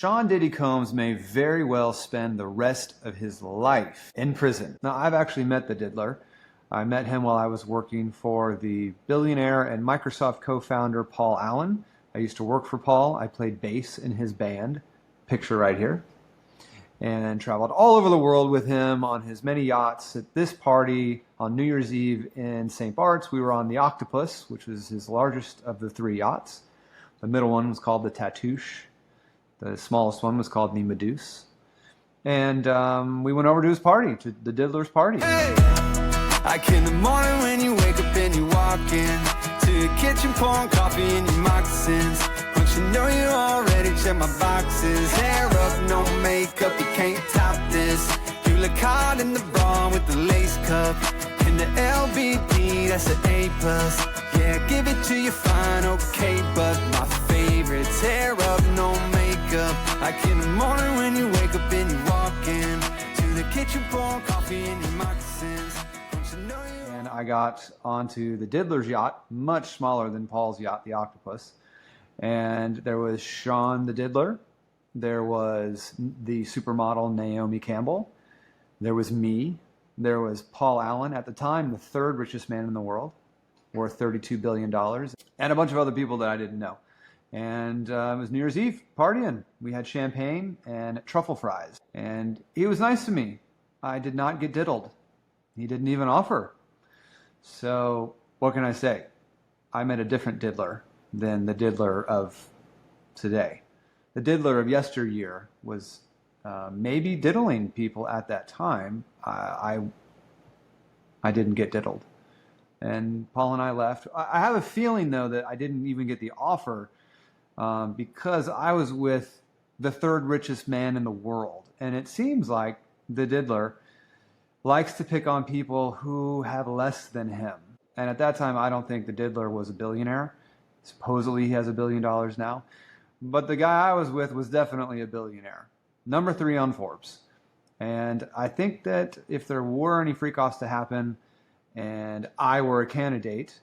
Sean Diddy Combs may very well spend the rest of his life in prison. Now, I've actually met the diddler. I met him while I was working for the billionaire and Microsoft co-founder Paul Allen. I used to work for Paul. I played bass in his band, picture right here, and traveled all over the world with him on his many yachts. At this party on New Year's Eve in St. Barths, we were on the Octopus, which was his largest of the 3 yachts. The middle one was called the Tatoosh. The smallest one was called the Medusa. And we went over to his party, to the diddler's party. Hey! Like in the morning when you wake up and you walk in to your kitchen, pouring coffee in your moccasins. Don't you know you already checked my boxes? Hair up, no makeup, you can't top this. You look hot in the bra with the lace cup. And the LBD, that's an A+. Yeah, give it to you fine, okay, but my favorite's hair up, no makeup. Like in the morning when you wake up and you walk in to the kitchen, pouring coffee in your moccasins. And I got onto the diddler's yacht, much smaller than Paul's yacht, the Octopus. And there was Sean the diddler. There was the supermodel Naomi Campbell. There was me. There was Paul Allen, at the time the 3rd richest man in the world, worth $32 billion, and a bunch of other people that I didn't know. And it was New Year's Eve, partying. We had champagne and truffle fries. And he was nice to me. I did not get diddled. He didn't even offer. So what can I say? I met a different diddler than the diddler of today. The diddler of yesteryear was maybe diddling people at that time. I didn't get diddled. And Paul and I left. I have a feeling, though, that I didn't even get the offer because I was with the 3rd richest man in the world. And it seems like the diddler likes to pick on people who have less than him. And at that time, I don't think the diddler was a billionaire. Supposedly he has $1 billion now. But the guy I was with was definitely a billionaire. Number 3 on Forbes. And I think that if there were any freak-offs to happen and I were a candidate,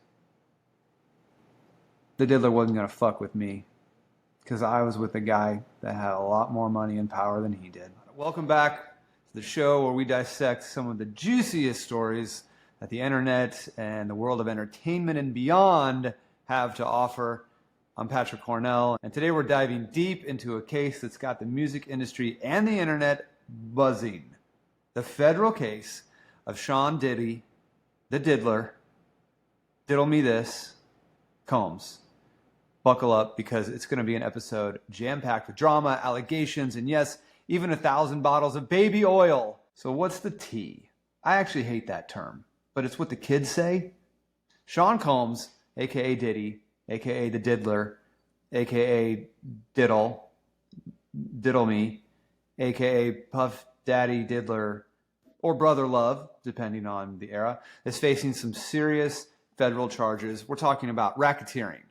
the diddler wasn't going to fuck with me because I was with a guy that had a lot more money and power than he did. Welcome back to the show where we dissect some of the juiciest stories that the internet and the world of entertainment and beyond have to offer. I'm Patrick Cornell, and today we're diving deep into a case that's got the music industry and the internet buzzing. The federal case of Sean Diddy, the diddler, diddle me this, Combs. Buckle up because it's going to be an episode jam-packed with drama, allegations, and yes, even 1,000 bottles of baby oil. So what's the tea? I actually hate that term, but it's what the kids say. Sean Combs, a.k.a. Diddy, a.k.a. the diddler, a.k.a. diddle me, a.k.a. Puff Daddy Diddler, or Brother Love, depending on the era, is facing some serious federal charges. We're talking about racketeering,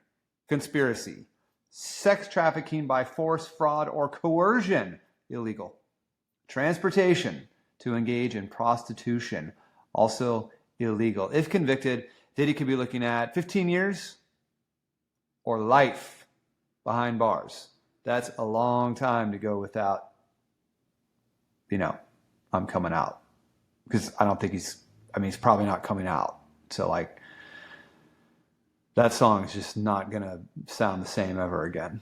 conspiracy, sex trafficking by force, fraud, or coercion, illegal. Transportation to engage in prostitution, also illegal. If convicted, Diddy could be looking at 15 years or life behind bars. That's a long time to go without, I'm coming out. Because I don't think he's probably not coming out. So that song is just not going to sound the same ever again.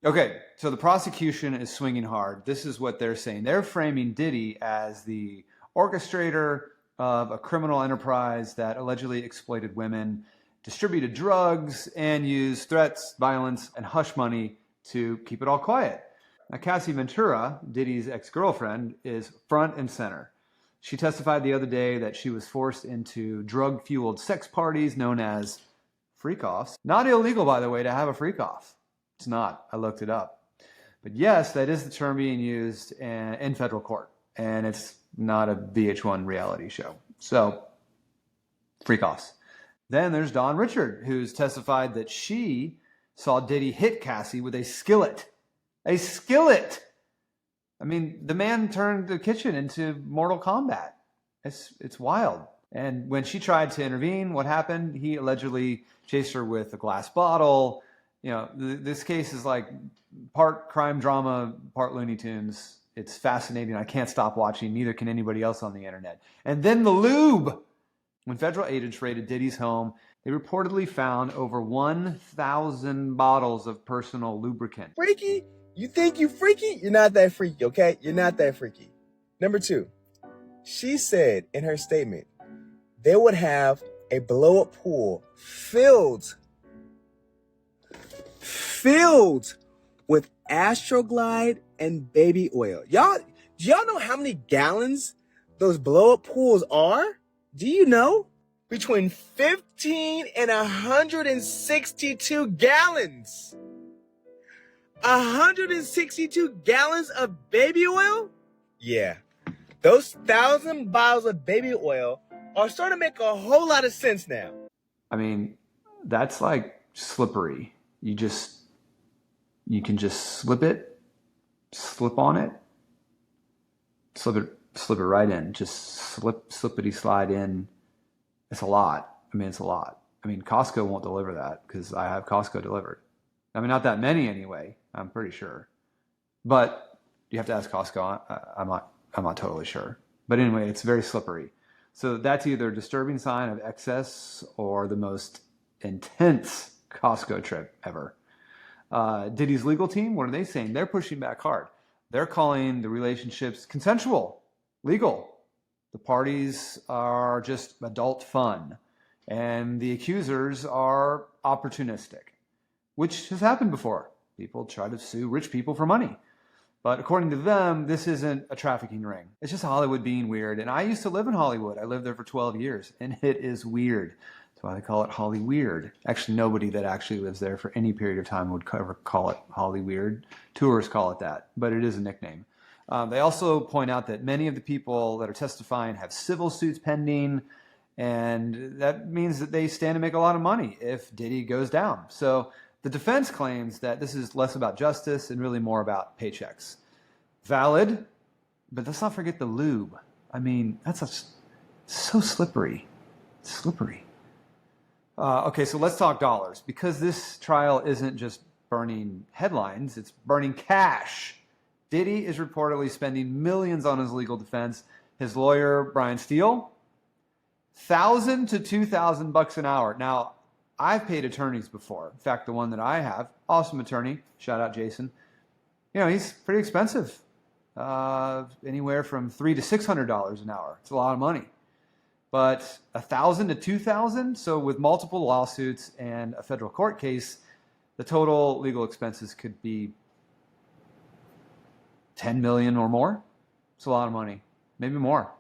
Okay, so the prosecution is swinging hard. This is what they're saying. They're framing Diddy as the orchestrator of a criminal enterprise that allegedly exploited women, distributed drugs, and used threats, violence, and hush money to keep it all quiet. Now, Cassie Ventura, Diddy's ex-girlfriend, is front and center. She testified the other day that she was forced into drug-fueled sex parties known as freak-offs. Not illegal, by the way, to have a freak-off. It's not. I looked it up. But yes, that is the term being used in federal court. And it's not a VH1 reality show. So, freak-offs. Then there's Dawn Richard, who's testified that she saw Diddy hit Cassie with a skillet. A skillet! I mean, the man turned the kitchen into Mortal Kombat. It's wild. And when she tried to intervene, what happened? He allegedly chased her with a glass bottle You know, this case is like part crime drama, part Looney Tunes. It's fascinating. I can't stop watching. Neither can anybody else on the internet. And then the lube. When federal agents raided Diddy's home, they reportedly found over 1,000 bottles of personal lubricant. Freaky? You think you freaky? You're not that freaky, okay? You're not that freaky. Number 2, she said in her statement, they would have a blow-up pool filled with Astroglide and baby oil. Do y'all know how many gallons those blow-up pools are? Do you know? Between 15 and 162 gallons. 162 gallons of baby oil? Yeah. Those 1,000 bottles of baby oil are starting to make a whole lot of sense now. I mean, that's like slippery. You can just slip on it, slip it right in. Just slippity slide in. It's a lot. I mean, it's a lot. I mean, Costco won't deliver that because I have Costco delivered. I mean, not that many anyway, I'm pretty sure. But you have to ask Costco. I'm not totally sure. But anyway, it's very slippery. So that's either a disturbing sign of excess or the most intense Costco trip ever. Diddy's legal team, what are they saying? They're pushing back hard. They're calling the relationships consensual, legal. The parties are just adult fun. And the accusers are opportunistic, which has happened before. People try to sue rich people for money. But according to them, this isn't a trafficking ring. It's just Hollywood being weird. And I used to live in Hollywood. I lived there for 12 years, and it is weird. That's why they call it Holly Weird. Actually, nobody that actually lives there for any period of time would ever call it Holly Weird. Tourists call it that, but it is a nickname. They also point out that many of the people that are testifying have civil suits pending, and that means that they stand to make a lot of money if Diddy goes down. So the defense claims that this is less about justice and really more about paychecks. Valid, but let's not forget the lube. I mean, that's so slippery. Slippery. Okay, so let's talk dollars. Because this trial isn't just burning headlines, it's burning cash. Diddy is reportedly spending millions on his legal defense. His lawyer, Brian Steele, $1,000 to $2,000 an hour. Now, I've paid attorneys before. In fact, the one that I have, awesome attorney, shout out Jason. You know, he's pretty expensive. Anywhere from $300 to $600 an hour. It's a lot of money. But $1,000 to $2,000, so with multiple lawsuits and a federal court case, the total legal expenses could be $10 million or more. It's a lot of money, maybe more.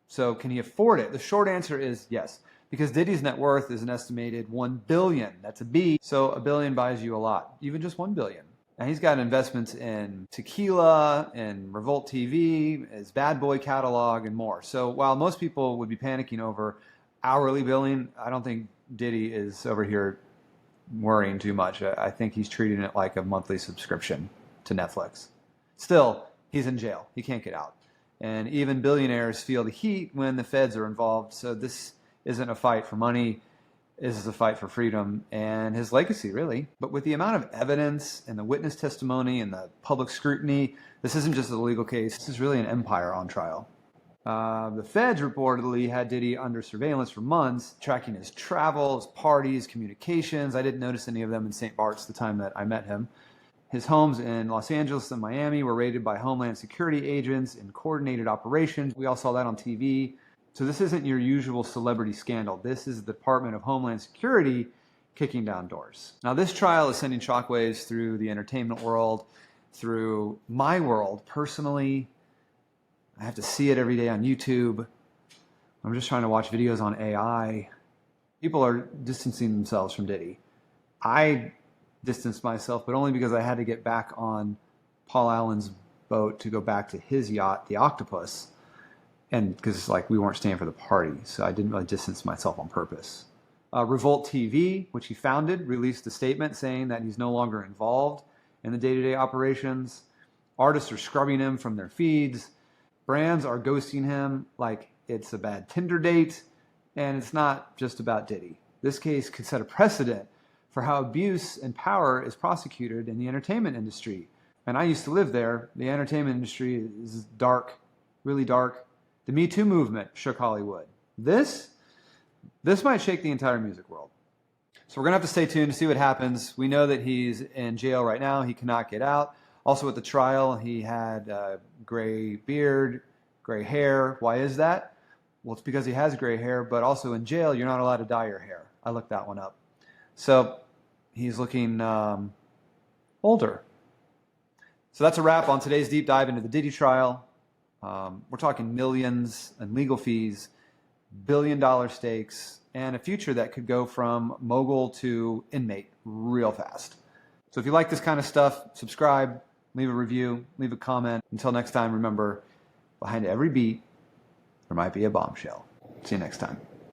So can he afford it? The short answer is yes, because Diddy's net worth is an estimated $1 billion. That's a B. So $1 billion buys you a lot, even just $1 billion. And he's got investments in tequila and Revolt TV, his Bad Boy catalog, and more. So while most people would be panicking over hourly billing, I don't think Diddy is over here worrying too much. I think he's treating it like a monthly subscription to Netflix. Still, he's in jail. He can't get out. And even billionaires feel the heat when the feds are involved. So this isn't a fight for money. This is a fight for freedom and his legacy, really. But with the amount of evidence and the witness testimony and the public scrutiny, this isn't just a legal case. This is really an empire on trial. The feds reportedly had Diddy under surveillance for months, tracking his travel, his parties, communications. I didn't notice any of them in St. Barths the time that I met him. His homes in Los Angeles and Miami were raided by Homeland Security agents in coordinated operations. We all saw that on TV. So this isn't your usual celebrity scandal. This is the Department of Homeland Security kicking down doors. Now, this trial is sending shockwaves through the entertainment world, through my world. Personally, I have to see it every day on YouTube. I'm just trying to watch videos on AI. People are distancing themselves from Diddy. I distanced myself, but only because I had to get back on Paul Allen's boat to go back to his yacht, the Octopus, and because we weren't staying for the party, so I didn't really distance myself on purpose. Revolt TV, which he founded, released a statement saying that he's no longer involved in the day-to-day operations. Artists are scrubbing him from their feeds. Brands are ghosting him like it's a bad Tinder date, and it's not just about Diddy. This case could set a precedent for how abuse and power is prosecuted in the entertainment industry. And I used to live there. The entertainment industry is dark, really dark. The Me Too movement shook Hollywood. This might shake the entire music world. So we're going to have to stay tuned to see what happens. We know that he's in jail right now. He cannot get out. Also at the trial, he had gray beard, gray hair. Why is that? Well, it's because he has gray hair, but also in jail, you're not allowed to dye your hair. I looked that one up. So he's looking older. So that's a wrap on today's deep dive into the Diddy trial. We're talking millions and legal fees, billion-dollar stakes, and a future that could go from mogul to inmate real fast. So if you like this kind of stuff, subscribe, leave a review, leave a comment. Until next time, remember, behind every beat, there might be a bombshell. See you next time.